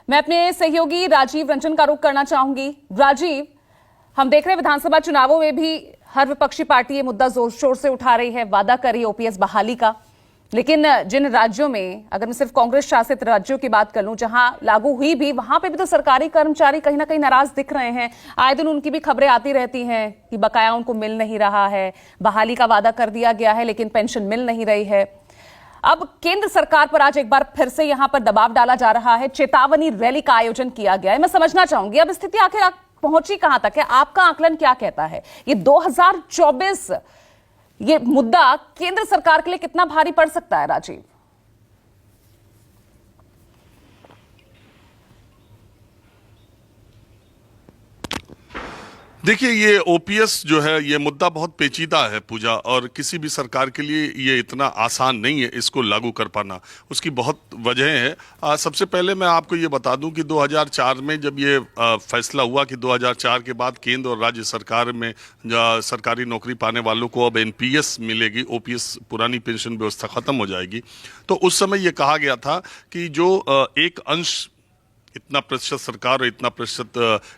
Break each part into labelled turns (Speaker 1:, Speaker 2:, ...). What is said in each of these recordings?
Speaker 1: मैं अपने सहयोगी राजीव रंजन का रुख करना चाहूंगी। राजीव, हम देख रहे हैं विधानसभा चुनावों में भी हर विपक्षी पार्टी ये मुद्दा जोर शोर से उठा रही है, वादा कर रही है ओपीएस बहाली का। लेकिन जिन राज्यों में, अगर मैं सिर्फ कांग्रेस शासित राज्यों की बात कर लूं, जहां लागू हुई भी, वहां पे भी तो सरकारी कर्मचारी कहीं ना कहीं नाराज दिख रहे हैं। आए दिन उनकी भी खबरें आती रहती हैं कि बकाया उनको मिल नहीं रहा है, बहाली का वादा कर दिया गया है लेकिन पेंशन मिल नहीं रही है। अब केंद्र सरकार पर आज एक बार फिर से यहां पर दबाव डाला जा रहा है, चेतावनी रैली का आयोजन किया गया है। मैं समझना चाहूंगी अब स्थिति आखिर पहुंची कहां तक है, आपका आकलन क्या कहता है? ये 2024 ये मुद्दा केंद्र सरकार के लिए कितना भारी पड़ सकता है राजीव?
Speaker 2: देखिए, ये ओपीएस जो है, ये मुद्दा बहुत पेचीदा है पूजा, और किसी भी सरकार के लिए ये इतना आसान नहीं है इसको लागू कर पाना। उसकी बहुत वजह है। सबसे पहले मैं आपको ये बता दूं कि 2004 में जब ये फैसला हुआ कि 2004 के बाद केंद्र और राज्य सरकार में सरकारी नौकरी पाने वालों को अब एनपीएस मिलेगी, ओपीएस पुरानी पेंशन व्यवस्था खत्म हो जाएगी, तो उस समय ये कहा गया था कि जो एक अंश, इतना प्रतिशत सरकार और इतना प्रतिशत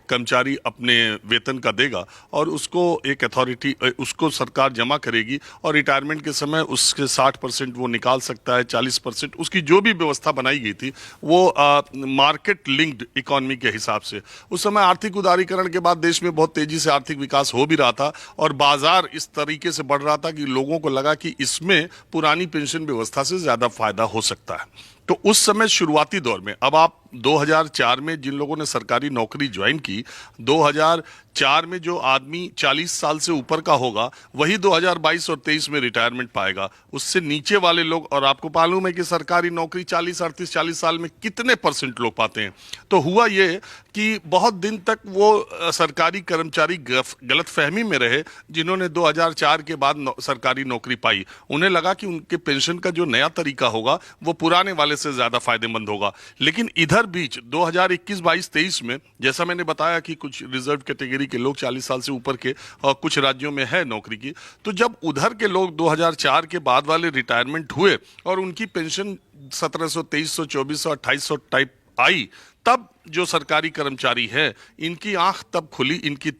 Speaker 2: कर्मचारी अपने वेतन का देगा और उसको एक अथॉरिटी, उसको सरकार जमा करेगी और रिटायरमेंट के समय उसके 60% वो निकाल सकता है, 40% उसकी जो भी व्यवस्था बनाई गई थी वो मार्केट लिंक्ड इकोनॉमी के हिसाब से। उस समय आर्थिक उदारीकरण के बाद देश में बहुत तेजी से आर्थिक विकास हो भी रहा था और बाजार इस तरीके से बढ़ रहा था कि लोगों को लगा कि इसमें पुरानी पेंशन व्यवस्था से ज्यादा फायदा हो सकता है। तो उस समय शुरुआती दौर में, अब आप 2004 में जिन लोगों ने सरकारी नौकरी ज्वाइन की, 2004 में जो आदमी 40 साल से ऊपर का होगा वही 2022 और 23 में रिटायरमेंट पाएगा। उससे नीचे वाले लोग, और आपको मालूम है कि सरकारी नौकरी 40 साल में कितने परसेंट लोग पाते हैं। तो हुआ ये कि बहुत दिन तक वो सरकारी कर्मचारी गलतफहमी में रहे जिन्होंने 2004 के बाद सरकारी नौकरी पाई। उन्हें लगा कि उनके पेंशन का जो नया तरीका होगा वो पुराने वाले से ज्यादा फायदेमंद होगा। लेकिन इधर बीच 2021, 22, 23 में, जैसा मैंने बताया कि कुछ रिजर्व कैटेगरी के लोग 40 साल से ऊपर के और कुछ राज्यों में है नौकरी की, तो जब उधर के लोग 2004 के बाद वाले रिटायरमेंट हुए और उनकी पेंशन 1700, 2300, 2400, 2800 टाइप आई, तब जो सरकारी कर्मचारी है इनकी आंख तब खुली, इनकी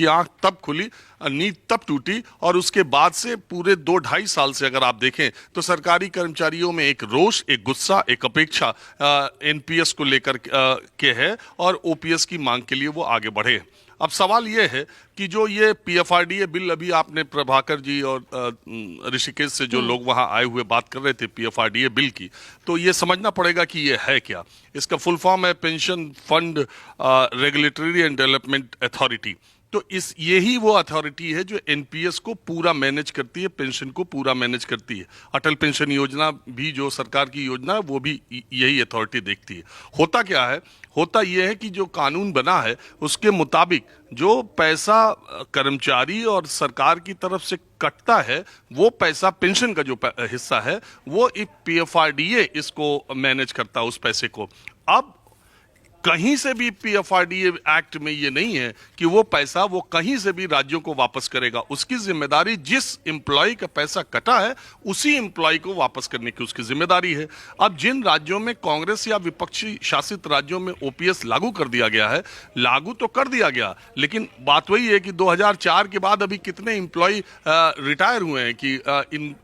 Speaker 2: आंख तब खुली, नींद तब टूटी, और उसके बाद से पूरे 2-2.5 साल से अगर आप देखें तो सरकारी कर्मचारियों में एक रोष, एक गुस्सा, एक अपेक्षा एनपीएस को लेकर के है और ओपीएस की मांग के लिए वो आगे बढ़े। अब सवाल ये है कि जो ये पीएफआरडीए बिल, अभी आपने प्रभाकर जी और ऋषिकेश से जो लोग वहां आए हुए बात कर रहे थे पीएफआरडीए बिल की, तो ये समझना पड़ेगा कि ये है क्या। इसका फुल फॉर्म है pension fund regulatory and development authority. तो यही वो अथॉरिटी है जो एनपीएस को पूरा मैनेज करती है, पेंशन को पूरा मैनेज करती है। अटल पेंशन योजना भी जो सरकार की योजना है वो भी यही अथॉरिटी देखती है। होता क्या है, होता यह है कि जो कानून बना है उसके मुताबिक जो पैसा कर्मचारी और सरकार की तरफ से कटता है, वो पैसा, पेंशन का जो हिस्सा है, वो पीएफआरडीए इसको मैनेज करता है उस पैसे को। अब कहीं से भी पीएफआरडीए एक्ट में ये नहीं है कि वो पैसा वो कहीं से भी राज्यों को वापस करेगा। उसकी जिम्मेदारी, जिस एम्प्लॉय का पैसा कटा है उसी एम्प्लॉय को वापस करने की उसकी जिम्मेदारी है। अब जिन राज्यों में कांग्रेस या विपक्षी शासित राज्यों में ओपीएस लागू कर दिया गया है, लागू तो कर दिया गया, लेकिन बात वही है कि 2004 के बाद अभी कितने एम्प्लॉय रिटायर हुए हैं कि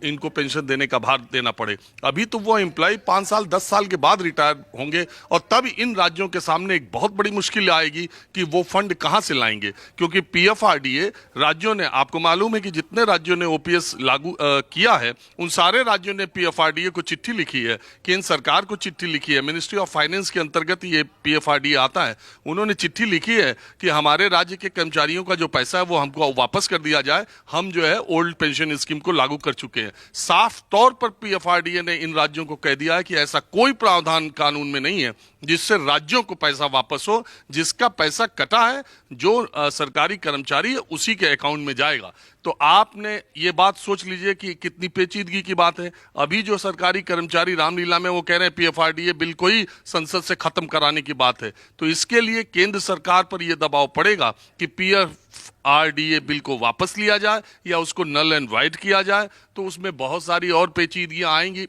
Speaker 2: इनको पेंशन देने का भार देना पड़े। अभी तो वो एम्प्लॉय 5 साल 10 साल के बाद रिटायर होंगे और तब इन राज्यों के सामने एक बहुत बड़ी मुश्किल आएगी कि वो फंड कहां से लाएंगे, क्योंकि पीएफआरडीए राज्यों ने, आपको मालूम है कि जितने राज्यों ने ओपीएस लागू किया है उन सारे राज्यों ने पीएफआरडीए को चिट्ठी लिखी है, केंद्र सरकार को चिट्ठी लिखी है, मिनिस्ट्री ऑफ फाइनेंस के अंतर्गत ये पीएफआरडीए आता है। उन्होंने चिट्ठी लिखी है कि हमारे राज्य के कर्मचारियों का जो पैसा है वो हमको वापस कर दिया जाए, हम जो है ओल्ड पेंशन स्कीम को लागू कर चुके हैं। साफ तौर पर पीएफआरडीए ने इन राज्यों को कह दिया है कि ऐसा कोई प्रावधान कानून में नहीं है जिससे राज्यों को पैसा वापस हो। जिसका पैसा कटा है, जो सरकारी कर्मचारी है, उसी के अकाउंट में जाएगा। तो आपने ये बात सोच लीजिए कि कितनी पेचीदगी की बात है। अभी जो सरकारी कर्मचारी रामलीला में वो कह रहे हैं पीएफआरडीए बिल को ही संसद से खत्म कराने की बात है, तो इसके लिए केंद्र सरकार पर यह दबाव पड़ेगा कि पीएफआरडीए बिल को वापस लिया जाए या उसको नल एंड वाइड किया जाए। तो उसमें बहुत सारी और पेचीदगियां आएंगी।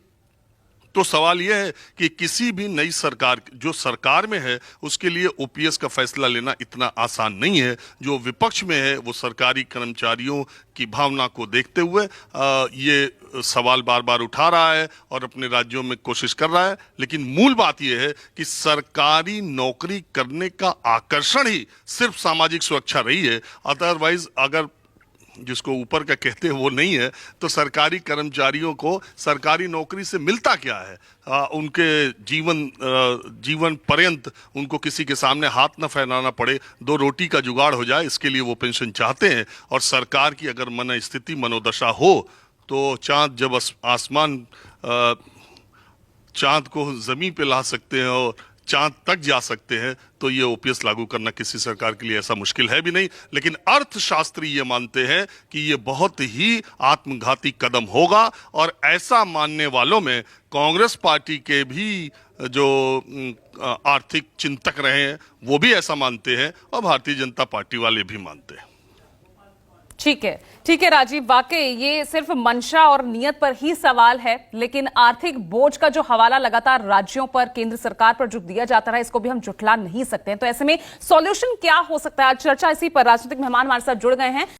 Speaker 2: तो सवाल यह है कि किसी भी नई सरकार जो सरकार में है उसके लिए ओपीएस का फैसला लेना इतना आसान नहीं है। जो विपक्ष में है वो सरकारी कर्मचारियों की भावना को देखते हुए ये सवाल बार बार उठा रहा है और अपने राज्यों में कोशिश कर रहा है। लेकिन मूल बात यह है कि सरकारी नौकरी करने का आकर्षण ही सिर्फ सामाजिक सुरक्षा रही है। अदरवाइज अगर जिसको ऊपर का कहते हैं वो नहीं है तो सरकारी कर्मचारियों को सरकारी नौकरी से मिलता क्या है? उनके जीवन पर्यंत उनको किसी के सामने हाथ न फैलाना पड़े, दो रोटी का जुगाड़ हो जाए, इसके लिए वो पेंशन चाहते हैं। और सरकार की अगर मनस्थिति मनोदशा हो तो चांद जब आसमान चांद को जमीन पे ला सकते हैं और चांद तक जा सकते हैं, तो ये ओपीएस लागू करना किसी सरकार के लिए ऐसा मुश्किल है भी नहीं। लेकिन अर्थशास्त्री ये मानते हैं कि ये बहुत ही आत्मघाती कदम होगा और ऐसा मानने वालों में कांग्रेस पार्टी के भी जो आर्थिक चिंतक रहे हैं वो भी ऐसा मानते हैं और भारतीय जनता पार्टी वाले भी मानते हैं।
Speaker 1: ठीक है राजीव, वाकई ये सिर्फ मंशा और नियत पर ही सवाल है, लेकिन आर्थिक बोझ का जो हवाला लगातार राज्यों पर, केंद्र सरकार पर जो दिया जाता है, इसको भी हम झुठला नहीं सकते हैं। तो ऐसे में सॉल्यूशन क्या हो सकता है? आज चर्चा इसी पर राजनीतिक मेहमान हमारे साथ जुड़ गए हैं।